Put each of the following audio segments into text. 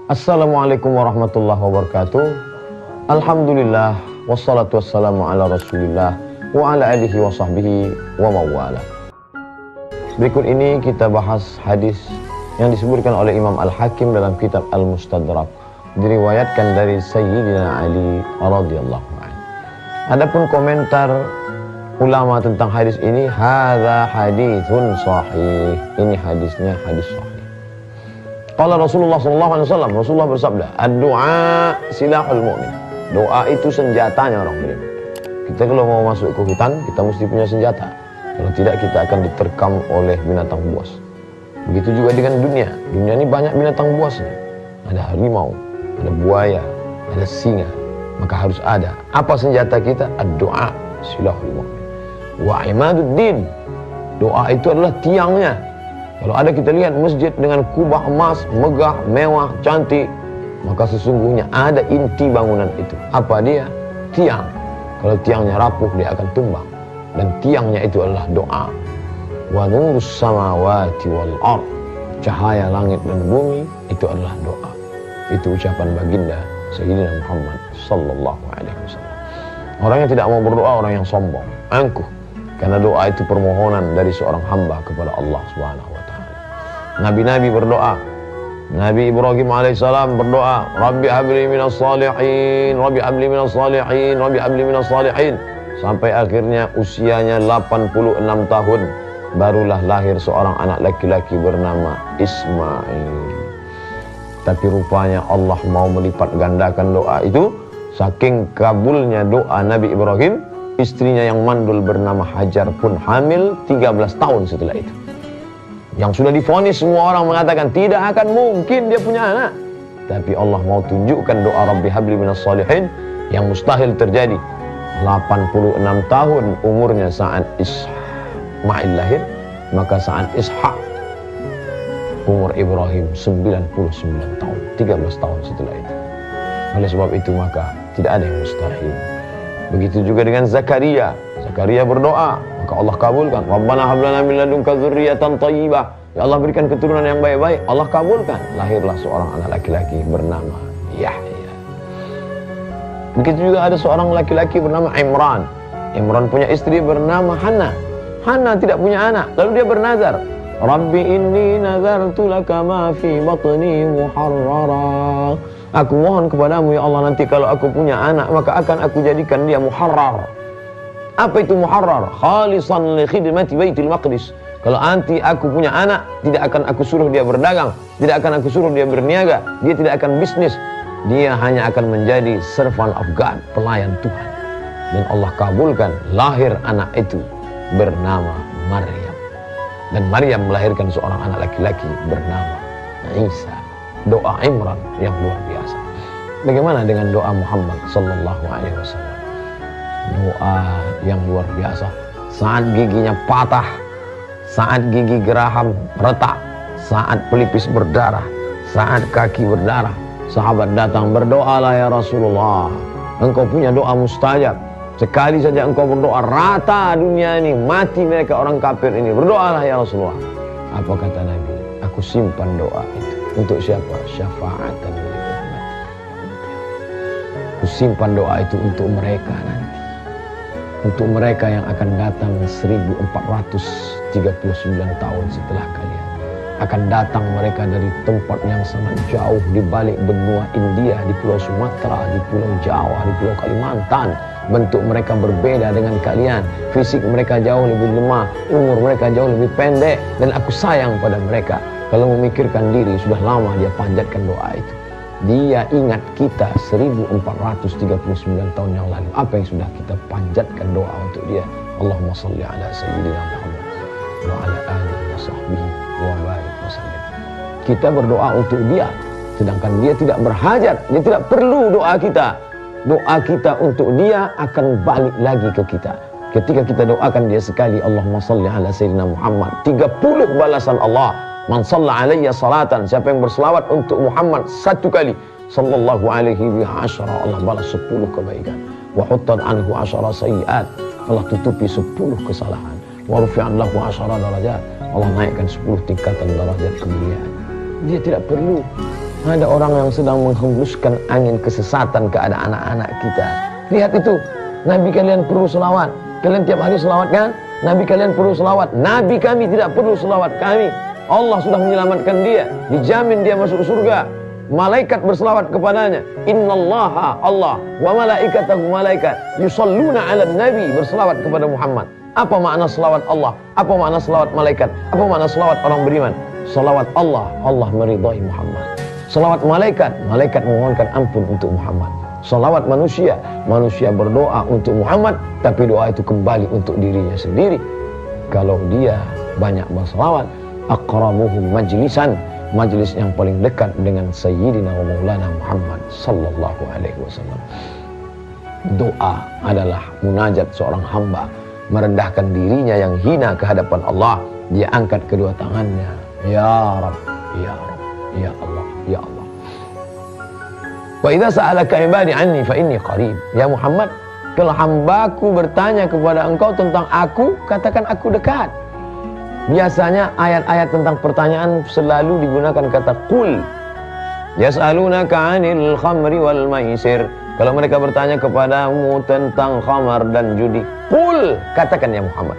Assalamualaikum warahmatullahi wabarakatuh. Alhamdulillah wassalatu wassalamu ala Rasulillah wa ala alihi wa sahbihi wa mawala. Berikut ini kita bahas hadis yang disebutkan oleh Imam Al-Hakim dalam kitab Al-Mustadrak, diriwayatkan dari Sayyidina Ali radhiyallahu anhu. Adapun komentar ulama tentang hadis ini, hadza haditsun sahih. Ini hadisnya hadis sahih. Qala Rasulullah sallallahu alaihi wasallam, Rasulullah bersabda, ad-du'a silahul mu'min. Doa itu senjatanya orang beriman. Kita kalau mau masuk ke hutan, kita mesti punya senjata. Kalau tidak, kita akan diterkam oleh binatang buas. Begitu juga dengan dunia. Dunia ini banyak binatang buasnya. Ada harimau, ada buaya, ada singa. Maka harus ada. Apa senjata kita? Ad-du'a silahul mu'min. Wa imaduddin. Doa itu adalah tiangnya. Kalau ada kita lihat masjid dengan kubah emas, megah, mewah, cantik, maka sesungguhnya ada inti bangunan itu. Apa dia? Tiang. Kalau tiangnya rapuh, dia akan tumbang. Dan tiangnya itu adalah doa. Wa nurus samawati wal ard. Cahaya langit dan bumi itu adalah doa. Itu ucapan baginda Sayyidina Muhammad sallallahu alaihi wasallam. Orang yang tidak mau berdoa, orang yang sombong, angkuh. Karena doa itu permohonan dari seorang hamba kepada Allah Subhanahu wa taala. Nabi-nabi berdoa. Nabi Ibrahim alaihissalam berdoa, Rabbi habli minas salihin, Rabbi habli minas salihin, Rabbi habli minas salihin. Sampai akhirnya usianya 86 tahun, barulah lahir seorang anak laki-laki bernama Ismail. Tapi rupanya Allah mau melipat gandakan doa itu. Saking kabulnya doa Nabi Ibrahim, istrinya yang mandul bernama Hajar pun hamil 13 tahun setelah itu. Yang sudah divonis, semua orang mengatakan tidak akan mungkin dia punya anak. Tapi Allah mau tunjukkan doa Rabbi habli minas salihin yang mustahil terjadi. 86 tahun umurnya saat Ismail lahir, maka saat Ishak umur Ibrahim 99 tahun, 13 tahun setelah itu. Oleh sebab itu maka tidak ada yang mustahil. Begitu juga dengan Zakaria. Zakaria berdoa, maka Allah kabulkan. Rabbana hab lana min ladunka dzurriyyatan thayyibah. Ya Allah, berikan keturunan yang baik-baik. Allah kabulkan. Lahirlah seorang anak laki-laki bernama Yahya. Begitu juga ada seorang laki-laki bernama Imran. Imran punya istri bernama Hannah. Hannah tidak punya anak. Lalu dia bernazar, Rabbi inni nazartu laka ma fi batni muharrara. Aku mohon kepadamu ya Allah, nanti kalau aku punya anak, maka akan aku jadikan dia muharrar. Apa itu muharrar? Khalisan li khidmati Baitul Maqdis. Kalau nanti aku punya anak, tidak akan aku suruh dia berdagang, tidak akan aku suruh dia berniaga, dia tidak akan bisnis. Dia hanya akan menjadi servant of God, pelayan Tuhan. Dan Allah kabulkan, lahir anak itu bernama Maryam. Dan Maryam melahirkan seorang anak laki-laki bernama Isa. Doa Imran yang luar biasa. Bagaimana dengan doa Muhammad sallallahu alaihi wasallam? Doa yang luar biasa. Saat giginya patah, saat gigi geraham retak, saat pelipis berdarah, saat kaki berdarah, sahabat datang, berdoalah ya Rasulullah. Engkau punya doa mustajab. Sekali saja engkau berdoa, rata dunia ini, mati mereka orang kafir ini. Berdoalah ya Rasulullah. Apa kata Nabi? Aku simpan doa itu. Untuk siapa? Syafa'atan li ummati. Aku simpan doa itu untuk mereka nanti. Untuk mereka yang akan datang 1439 tahun setelah kalian. Akan datang mereka dari tempat yang sangat jauh, di balik benua India, di Pulau Sumatera, di Pulau Jawa, di Pulau Kalimantan. Bentuk mereka berbeda dengan kalian. Fisik mereka jauh lebih lemah, umur mereka jauh lebih pendek. Dan aku sayang pada mereka. Kalau memikirkan diri, sudah lama dia panjatkan doa itu. Dia ingat kita 1439 tahun yang lalu. Apa yang sudah kita panjatkan doa untuk dia? Allahumma salli ala Sayyidina Muhammad wa ala alihi wa sahbihi wa barik wa sallim. Kita berdoa untuk dia, sedangkan dia tidak berhajat, dia tidak perlu doa kita. Doa kita untuk dia akan balik lagi ke kita. Ketika kita doakan dia sekali, Allahumma salli ala Sayyidina Muhammad, 30 balasan Allah. Man shalla alayya salatan, siapa yang berselawat untuk Muhammad satu kali, sallallahu alaihi wa asyara, Allah balas 10 kebaikan. Wa huttat anhu asyara sayyiat, Allah tutupi 10 kesalahan. Wa rufi'an lahu asyara darajat, Allah naikkan 10 tingkatan darajat kemuliaan. Dia tidak perlu Ada orang yang sedang menghembuskan angin kesesatan ke anak-anak kita. Lihat itu, Nabi kalian perlu selawat. Kalian tiap hari selawat kan? Nabi kalian perlu selawat. Nabi kami tidak perlu selawat kami. Allah sudah menyelamatkan dia, dijamin dia masuk surga. Malaikat berselawat kepadanya. Innallaha Allah wa malaikatahu malaikat yusalluna 'alan nabi, berselawat kepada Muhammad. Apa makna selawat Allah? Apa makna selawat malaikat? Apa makna selawat orang beriman? Selawat Allah, Allah meridai Muhammad. Selawat malaikat, malaikat memohonkan ampun untuk Muhammad. Selawat manusia, manusia berdoa untuk Muhammad, tapi doa itu kembali untuk dirinya sendiri. Kalau dia banyak berselawat, aqrabuhum majlisan, majlis yang paling dekat dengan Sayyidina wa Maulana Muhammad sallallahu alaihi wasallam. Doa adalah munajat seorang hamba, merendahkan dirinya yang hina ke hadapan Allah. Dia angkat kedua tangannya, ya Rabb, ya Rabb, ya Allah, ya Allah. Wa idza sa'alaka ibadi anni fa inni qarib. Ya Muhammad, kalau hambaku bertanya kepada engkau tentang aku, katakan aku dekat. Biasanya ayat-ayat tentang pertanyaan selalu digunakan kata qul. Yas'alunaka 'anil khamri wal maisir. Kalau mereka bertanya kepadamu tentang khamar dan judi, qul, katakan ya Muhammad.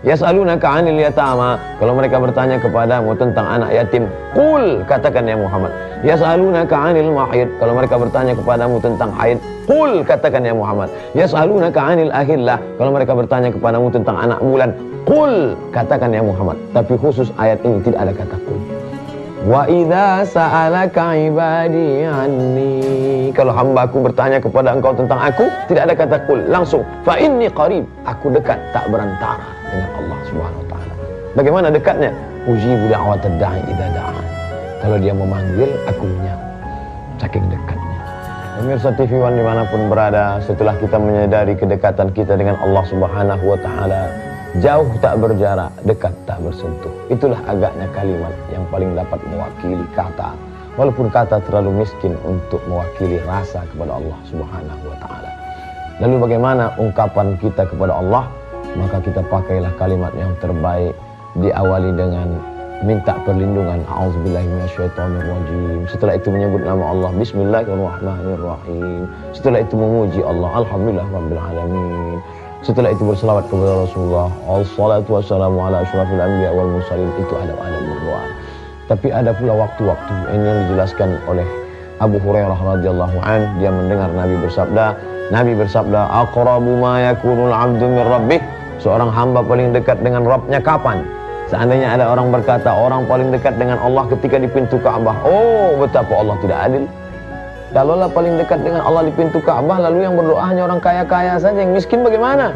Yas'alunaka 'anil yatama. Kalau mereka bertanya kepadamu tentang anak yatim, qul, katakan ya Muhammad. Yas'alunaka 'anil mahid. Kalau mereka bertanya kepadamu tentang haid, qul, katakan ya Muhammad. Yas'alunaka 'anil ahillah. Kalau mereka bertanya kepadamu tentang anak bulan, qul, katakan ya Muhammad. Tapi khusus ayat ini tidak ada kata qul. Wa idza sa'alaka ibadi anni. Kalau hambaku bertanya kepada engkau tentang aku, tidak ada kata qul, langsung fa inni qarib, aku dekat, tak berantara dengan Allah Subhanahu wa taala. Bagaimana dekatnya? Ujibu da'watad da'i idza da'an. Kalau dia memanggil, aku menyambut. Saking dekatnya. Pemirsa TV One dimanapun berada, setelah kita menyadari kedekatan kita dengan Allah Subhanahu wa taala, jauh tak berjarak, dekat tak bersentuh. Itulah agaknya kalimat yang paling dapat mewakili kata, walaupun kata terlalu miskin untuk mewakili rasa kepada Allah Subhanahu wa taala. Lalu bagaimana ungkapan kita kepada Allah? Maka kita pakailah kalimat yang terbaik, diawali dengan minta perlindungan, auzubillahi minasyaitonirrajim. Setelah itu menyebut nama Allah, bismillahirrahmanirrahim. Setelah itu memuji Allah, alhamdulillah rabbil alamin. Setelah itu berselawat kepada Rasulullah, assalatu wassalamu ala asyrafil anbiya wal mursalin. Itu adab-adab berdoa. Tapi ada pula waktu-waktu ini yang dijelaskan oleh Abu Hurairah radhiyallahu anhu. Dia mendengar Nabi bersabda, aqrabu ma yakunul 'abdu min rabbih. Seorang hamba paling dekat dengan Rabbnya kapan? Seandainya ada orang berkata orang paling dekat dengan Allah ketika di pintu Ka'bah, oh betapa Allah tidak adil. Kalaulah paling dekat dengan Allah di pintu Ka'bah, lalu yang berdoa hanya orang kaya-kaya saja, yang miskin bagaimana?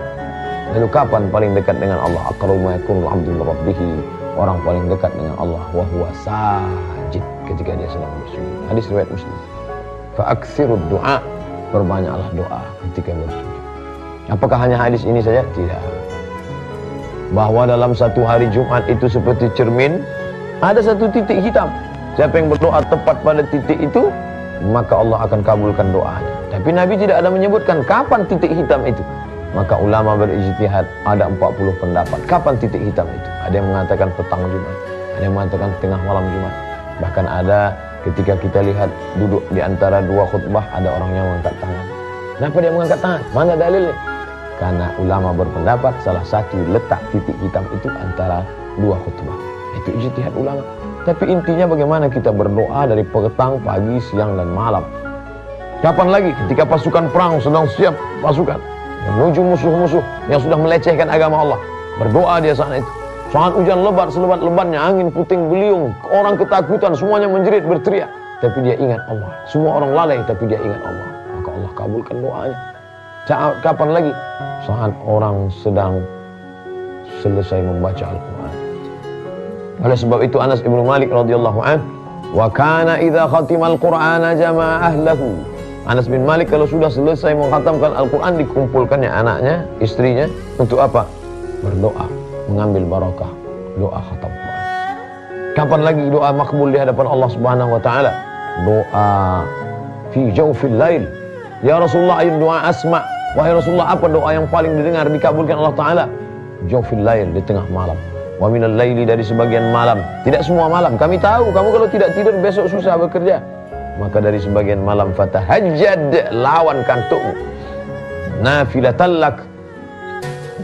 Lalu kapan paling dekat dengan Allah? Aqrabu ma yakunul 'abdu min rabbih. Orang paling dekat dengan Allah wa huwa sajid, ketika dia sedang bersujud. Hadis riwayat Muslim. Fa aktsirud du'a, perbanyaklah doa ketika bersujud. Apakah hanya hadis ini saja? Tidak. Bahwa dalam satu hari Jumat itu seperti cermin, ada satu titik hitam. Siapa yang berdoa tepat pada titik itu, maka Allah akan kabulkan doanya. Tapi Nabi tidak ada menyebutkan kapan titik hitam itu. Maka ulama berijtihad, ada 40 pendapat kapan titik hitam itu. Ada yang mengatakan petang Jumat, ada yang mengatakan tengah malam Jumat. Bahkan ada ketika kita lihat duduk di antara dua khutbah, ada orang yang mengangkat tangan. Kenapa dia mengangkat tangan? Mana dalilnya? Karena ulama berpendapat salah satu letak titik hitam itu antara dua khutbah. Itu ijtihad ulama. Tapi intinya bagaimana kita berdoa dari petang, pagi, siang, dan malam. Kapan lagi? Ketika pasukan perang sedang siap pasukan menuju musuh-musuh yang sudah melecehkan agama Allah. Berdoa dia saat itu. Saat hujan lebat selebat-lebatnya, angin puting beliung, orang ketakutan, semuanya menjerit berteriak. Tapi dia ingat Allah. Semua orang lalai tapi dia ingat Allah. Maka Allah kabulkan doanya. Saat kapan lagi? Saat orang sedang selesai membaca Al-Quran. Oleh sebab itu Anas ibnu Malik radhiyallahu anhu, wa kana idza khatimal Qur'ana jama'a ahlahu. Anas bin Malik kalau sudah selesai mengkhatamkan Al-Quran, dikumpulkannya anaknya, istrinya, untuk apa? Berdoa, mengambil barakah, doa khatam Quran. Kapan lagi doa makbul di hadapan Allah Subhanahu wa taala? Doa fi jawfil lail. Ya Rasulullah, ayu doa asma. Wahai Rasulullah, apa doa yang paling didengar dikabulkan Allah taala? Jawfil lail, di tengah malam. Wa minal laili, dari sebagian malam. Tidak semua malam. Kami tahu kamu kalau tidak tidur besok susah bekerja. maka dari sebagian malam fatahajjad, lawan kantukmu, nafilatan lak,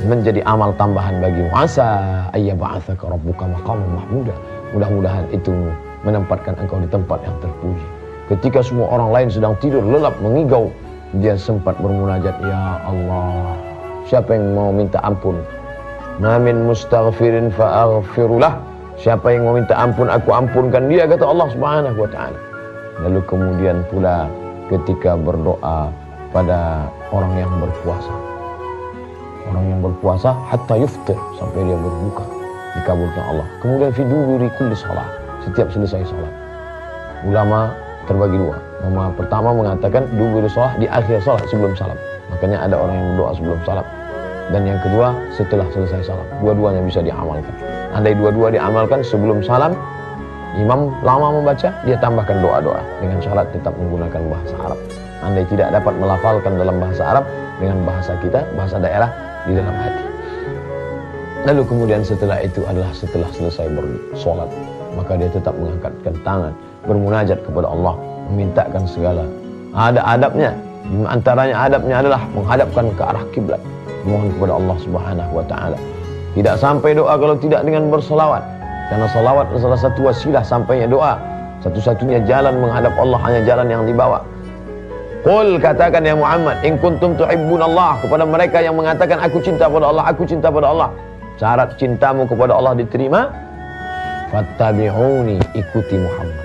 menjadi amal tambahan bagimu. Asa ayyab'atsaka rabbuka maqaman mahmuda. Mudah-mudahan itu menempatkan engkau di tempat yang terpuji. Ketika semua orang lain sedang tidur lelap mengigau, dia sempat bermunajat, ya Allah, siapa yang mau minta ampun? Ma min mustaghfirin fa'aghfirulah. Siapa yang mau minta ampun, aku ampunkan dia, kata Allah Subhanahu wa taala. Lalu kemudian pula ketika berdoa pada orang yang berpuasa. Orang yang berpuasa hatta yuftir, sampai dia berbuka, dikabulkan Allah. Kemudian fi duburi kulli shalah, setiap selesai salat. Ulama terbagi dua. Ulama pertama mengatakan duburi shalah, di akhir salat sebelum salam. Makanya ada orang yang berdoa sebelum salat. Dan yang kedua setelah selesai salat. Dua-duanya bisa diamalkan. Andai dua-dua diamalkan sebelum salam, imam lama membaca, dia tambahkan doa-doa dengan syarat tetap menggunakan bahasa Arab. Andai tidak dapat melafalkan dalam bahasa Arab, dengan bahasa kita, bahasa daerah di dalam hati. Lalu kemudian setelah itu adalah setelah selesai bersolat, maka dia tetap mengangkatkan tangan, bermunajat kepada Allah, memintakan segala. Ada adabnya, di antaranya adabnya adalah menghadapkan ke arah kiblat, mohon kepada Allah Subhanahu wa taala. Tidak sampai doa kalau tidak dengan berselawat, karena selawat adalah salah satu wasilah sampainya doa. Satu-satunya jalan menghadap Allah hanya jalan yang dibawa. Qul, katakan ya Muhammad, in kuntum tuhibbunallah, kepada mereka yang mengatakan aku cinta pada Allah, aku cinta pada Allah. Syarat cintamu kepada Allah diterima, fattabi'uni, ikuti Muhammad.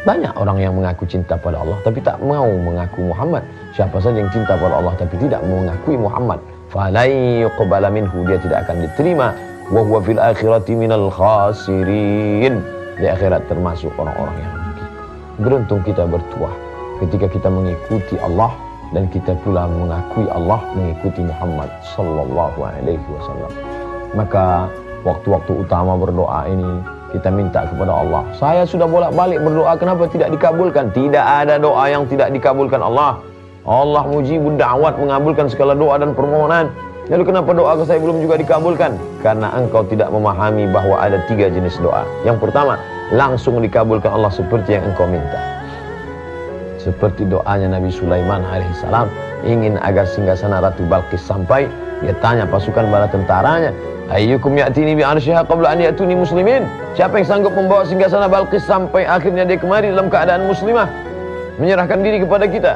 Banyak orang yang mengaku cinta pada Allah tapi tak mau mengaku Muhammad. Siapa saja yang cinta pada Allah tapi tidak mengakui Muhammad, falai yuqbala minhu, dia tidak akan diterima. Wa huwa fil akhirati minal khasirin, di akhirat termasuk orang-orang yang rugi. Beruntung kita bertuah ketika kita mengikuti Allah dan kita pula mengakui Allah, mengikuti Muhammad sallallahu alaihi wasallam. Maka waktu-waktu utama berdoa ini kita minta kepada Allah. Saya sudah bolak-balik berdoa, kenapa tidak dikabulkan? Tidak ada doa yang tidak dikabulkan Allah. Allah mujibud da'wat, mengabulkan segala doa dan permohonan. Lalu kenapa doa saya belum juga dikabulkan? Karena engkau tidak memahami bahwa ada 3 jenis doa. Yang pertama, langsung dikabulkan Allah seperti yang engkau minta. Seperti doanya Nabi Sulaiman alaihissalam, ingin agar singgasana Ratu Balqis sampai. Dia tanya pasukan bala tentaranya, ayyukum ya'tini bi arsyiha qabla an ya'tuni muslimin. Siapa yang sanggup membawa singgasana Balqis sampai akhirnya dia kemari dalam keadaan muslimah, menyerahkan diri kepada kita.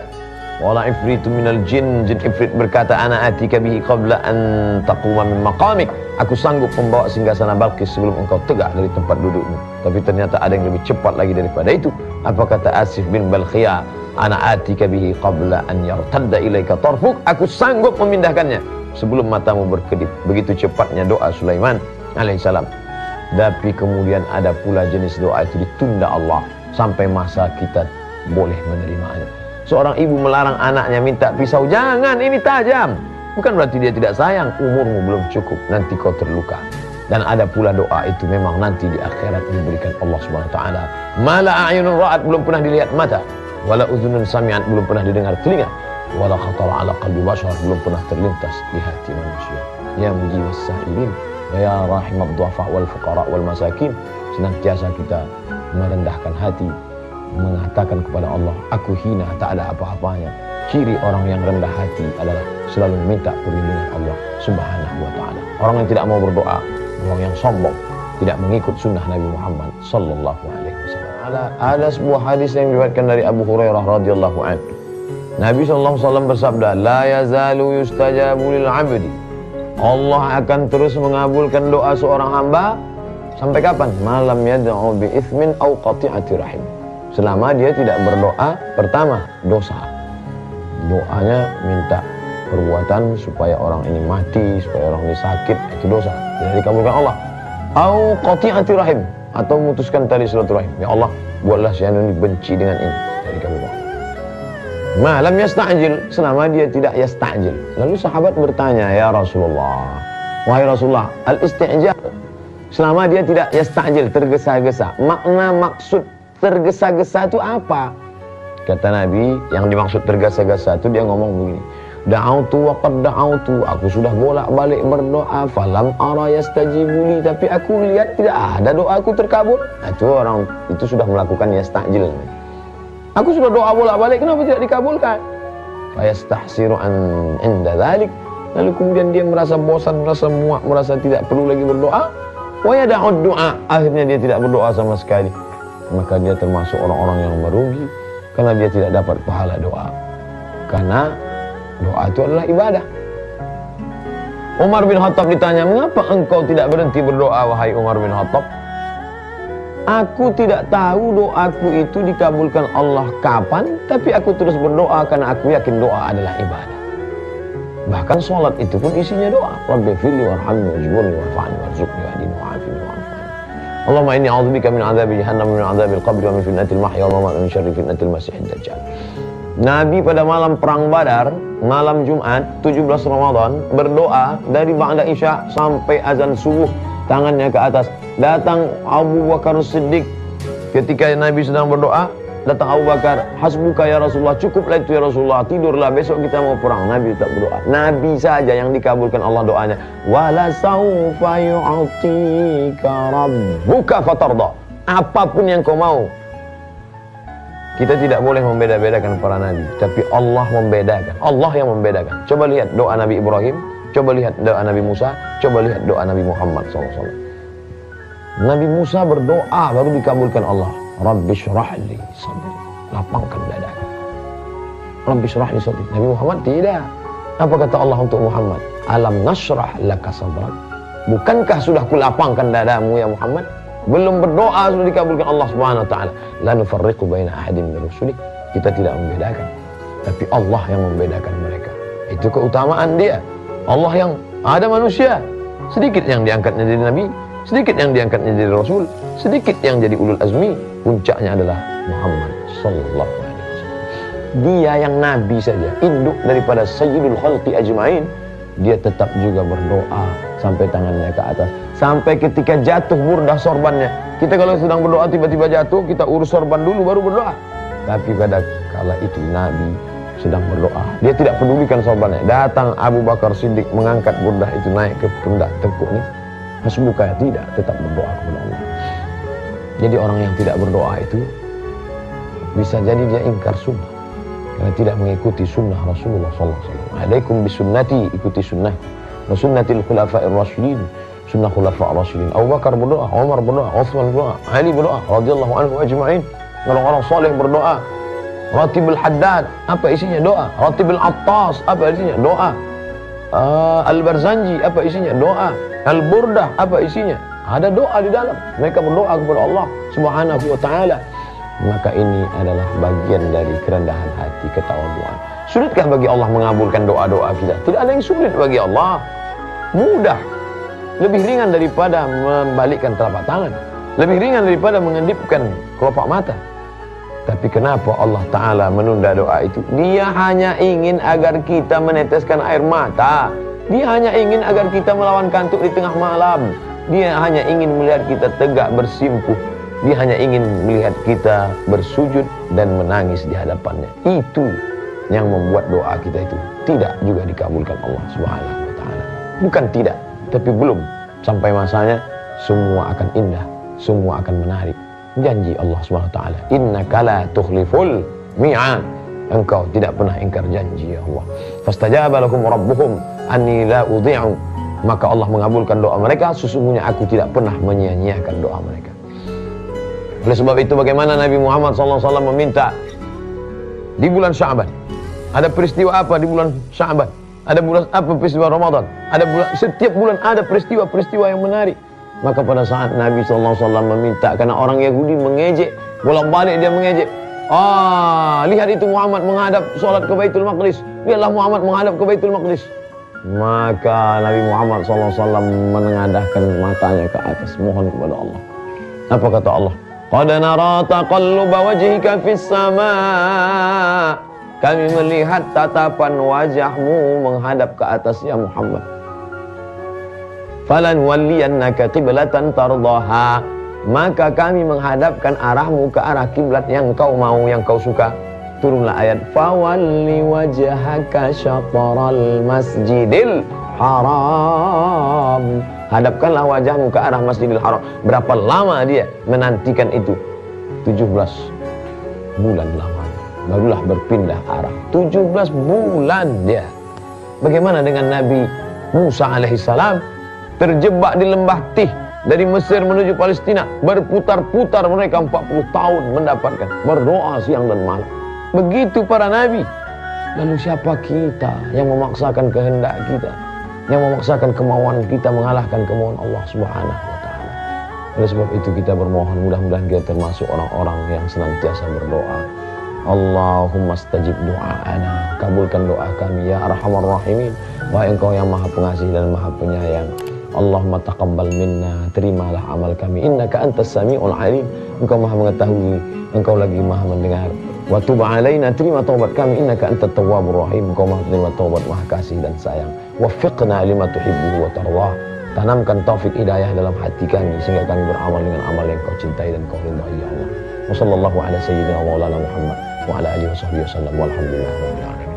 Wala ifritu minal jin, jin ifrit berkata, ana atika bihi qabla an taquma min maqamik. Aku sanggup membawa singgasana Balqis sebelum engkau tegak dari tempat dudukmu. Tapi ternyata ada yang lebih cepat lagi daripada itu. Apa kata Asif bin Balkhiyah? Ana atika bihi qabla an yartadda ilaika tarfuk. Aku sanggup memindahkannya sebelum matamu berkedip. Begitu cepatnya doa Sulaiman alaihissalam. Tapi kemudian ada pula jenis doa itu ditunda Allah sampai masa kita boleh menerimanya. Seorang ibu melarang anaknya minta pisau, jangan, ini tajam. Bukan berarti dia tidak sayang, umurmu belum cukup, nanti kau terluka. Dan ada pula doa itu memang nanti di akhirat diberikan Allah Subhanahu wa taala. Mala a'yunun ra'at, belum pernah dilihat mata. Wala udhunun sami'at, belum pernah didengar telinga. Wala khatara ala qalbi bashar, belum pernah terlintas di hati manusia. Ya mujibas sa'ilin wa ya rahimad du'afa wal fuqara wal masakin. Senantiasa kita merendahkan hati, mengatakan kepada Allah, aku hina, tak ada apa-apanya. Ciri orang yang rendah hati adalah selalu meminta perlindungan Allah Subhanahu wa ta'ala. Orang yang tidak mau berdoa, orang yang sombong, tidak mengikut sunnah Nabi Muhammad sallallahu alaihi wasallam. Ada sebuah hadis yang diriwayatkan dari Abu Hurairah radhiyallahu anhu. Nabi sallallahu alaihi wasallam bersabda, la yazalu yustajabu lil 'abdi. Allah akan terus mengabulkan doa seorang hamba sampai kapan? Malam yad'u bi itsmin aw qati'ati rahim. Selama dia tidak berdoa, pertama dosa, doanya minta perbuatan supaya orang ini mati, supaya orang ini sakit, itu dosa, tidak dikabulkan Allah. Au qati'ati rahim, atau memutuskan tali silaturahim. Ya Allah, buatlah si anu ini benci dengan ini, tidak dikabulkan. Malam yasta'jil, selama dia tidak yasta'jil. Lalu sahabat bertanya, ya Rasulullah, wahai Rasulullah, al-isti'jal, selama dia tidak yasta'jil, tergesa-gesa, makna maksud tergesa-gesa itu apa? Kata Nabi, yang dimaksud tergesa-gesa itu dia ngomong begini, da'autu wa qad da'autu, aku sudah bolak-balik berdoa, falam ara yastajibuli, tapi aku lihat tidak ada doaku terkabul. Nah, itu orang itu sudah melakukan yasta'jil. Aku sudah doa bolak-balik, kenapa tidak dikabulkan? Fayastahsiru an inda dzalik. Lalu kemudian dia merasa bosan, merasa muak, merasa tidak perlu lagi berdoa. Wa yada'ud du'a. Akhirnya dia tidak berdoa sama sekali. Maka dia termasuk orang-orang yang merugi karena dia tidak dapat pahala doa. Karena doa itu adalah ibadah. Umar bin Khattab ditanya, mengapa engkau tidak berhenti berdoa, wahai Umar bin Khattab? Aku tidak tahu doaku itu dikabulkan Allah kapan, tapi aku terus berdoa karena aku yakin doa adalah ibadah. Bahkan sholat itu pun isinya doa. Rabbi firli warhamni wajburni warfa'ni warzuqni wahdini wa'afini wa'afani. Allahumma inni a'udzubika min adzabi jahannam wa min adzabil qabri wa min fitnatil mahya wal mamat wa min syarri fitnatil masiihid dajjal. Nabi pada malam perang Badar, malam Jumat 17 Ramadan, berdoa dari ba'da Isya sampai azan subuh, tangannya ke atas. Datang Abu Bakar Siddiq. Ketika Nabi sedang berdoa, datang Abu Bakar, hasbuka ya Rasulullah, cukuplah itu ya Rasulullah, tidurlah, besok kita mau perang. Nabi tak berdoa. Nabi saja yang dikabulkan Allah doanya. Wala saufa yu'tika rabbuka fatarda. Apapun yang kau mau. Kita tidak boleh membeda-bedakan para nabi, tapi Allah membedakan. Allah yang membedakan. Coba lihat doa Nabi Ibrahim, coba lihat doa Nabi Musa, coba lihat doa Nabi Muhammad SAW. Nabi Musa berdoa baru dikabulkan Allah. Rabbi syrah li sadri, lapangkan dadaku. Rabbi syrah li sadri. Nabi Muhammad tidak. Apa kata Allah untuk Muhammad? Alam nasrah laka sadrak. Bukankah sudah kulapangkan dadamu ya Muhammad? Belum berdoa sudah dikabulkan Allah Subhanahu wa taala. La nufarriqu baina ahadin min rusulik. Kita tidak membedakan, tapi Allah yang membedakan mereka. Itu keutamaan dia. Allah yang ada manusia, sedikit yang diangkatnya jadi nabi, sedikit yang diangkatnya jadi rasul, sedikit yang jadi ulul azmi. Puncaknya adalah Muhammad sallallahu alaihi wasallam. Dia yang nabi saja, induk daripada sayyidul khalqi ajmain, dia tetap juga berdoa sampai tangannya ke atas. Sampai ketika jatuh burdah sorbannya. Kita kalau sedang berdoa tiba-tiba jatuh, kita urus sorban dulu baru berdoa. Tapi pada kala itu Nabi sedang berdoa, dia tidak pedulikan sorbannya. Datang Abu Bakar Siddiq mengangkat burdah itu naik ke pundak tekuknya. Hasbuka, tidak, tetap berdoa kepada Allah. Jadi orang yang tidak berdoa itu bisa jadi dia ingkar sunnah karena tidak mengikuti sunnah Rasulullah SAW. Alaikum bisunnati, ikuti sunnah. Wa sunnatil khulafa'ir rasyidin, sunnah khulafa'ir rasyidin. Abu Bakar berdoa, Umar berdoa, Utsman berdoa, Ali berdoa, radhiyallahu anhu ajma'in. Orang-orang saleh berdoa. Ratibul Haddad, apa isinya? Doa. Ratibul Attas, apa isinya? Doa. Al-Barzanji, apa isinya? Doa. Al-Burdah, apa isinya? Ada doa di dalam. Mereka berdoa kepada Allah Subhanahu wa taala. Maka ini adalah bagian dari kerendahan hati, ketawaduan. Sulitkah bagi Allah mengabulkan doa-doa kita? Tidak ada yang sulit bagi Allah. Mudah. Lebih ringan daripada membalikkan telapak tangan. Lebih ringan daripada mengedipkan kelopak mata. Tapi kenapa Allah Ta'ala menunda doa itu? Dia hanya ingin agar kita meneteskan air mata. Dia hanya ingin agar kita melawan kantuk di tengah malam. Dia hanya ingin melihat kita tegak bersimpuh. Dia hanya ingin melihat kita bersujud dan menangis di hadapannya. Itu yang membuat doa kita itu tidak juga dikabulkan Allah Subhanahu wa taala. Bukan tidak, tapi belum sampai masanya semua akan indah, semua akan menarik. Janji Allah Subhanahu wa taala, innaka la tukhliful mi'ad. Engkau tidak pernah ingkar janji ya Allah. Fastajaba lakum rabbukum anni la udhi'u. Maka Allah mengabulkan doa mereka, sesungguhnya aku tidak pernah menyia-nyiakan doa mereka. Oleh sebab itu bagaimana Nabi Muhammad SAW meminta di bulan Sya'ban. Ada peristiwa apa di bulan Sya'ban? Ada bulan apa peristiwa Ramadan? Ada bulan, setiap bulan ada peristiwa-peristiwa yang menarik. Maka pada saat Nabi SAW meminta, karena orang Yahudi mengejek, bolak-balik dia mengejek. Lihat itu Muhammad menghadap sholat ke Baitul Maqdis. Lihatlah Muhammad menghadap ke Baitul Maqdis. Maka Nabi Muhammad SAW menengadahkan matanya ke atas, mohon kepada Allah. Apa kata Allah? Qad nara taqalluba wajhika fis sama'. Kami melihat tatapan wajahmu menghadap ke atas ya Muhammad. Falan walliyannaka qiblatan tardaha. Maka kami menghadapkan arahmu ke arah kiblat yang kau mau, yang kau suka. Turunlah ayat fawalli wajhaka syatral masjidil haram. Hadapkanlah wajahmu ke arah Masjidil Haram. Berapa lama dia menantikan itu? 17 bulan lamanya. barulah berpindah arah. 17 bulan dia. Bagaimana dengan Nabi Musa alaihissalam? Terjebak di lembah Tih, dari Mesir menuju Palestina, berputar-putar mereka 40 tahun mendapatkan, berdoa siang dan malam. Begitu para nabi. Lalu siapa kita yang memaksakan kehendak kita, yang memaksakan kemauan kita mengalahkan kemauan Allah Subhanahu wa taala? Oleh sebab itu kita bermohon, mudah-mudahan kita termasuk orang-orang yang senantiasa berdoa. Allahumma stajib doa'ana, kabulkan doa kami ya arhamar rahimin. Wahai Engkau yang Maha Pengasih dan Maha Penyayang. Allahumma taqabbal minna, terimalah amal kami. Innaka antas sami'ul alim, Engkau Maha mengetahui, Engkau lagi Maha mendengar. Wa tub alaina, terima taubat kami. Innaka antat tawwabur rahim, Engkau Maha terima taubat, Maha kasih dan sayang. Waffiqna lima tuhibbu wa tardah, tanamkan taufik hidayah dalam hati kami sehingga kami beramal dengan amal yang Kau cintai dan Kau ridhai ya Allah. Wa sallallahu ala sayyidina wa maulana Muhammad wa ala alihi wa sahbihi wasallam walhamdulillah rabbil alamin.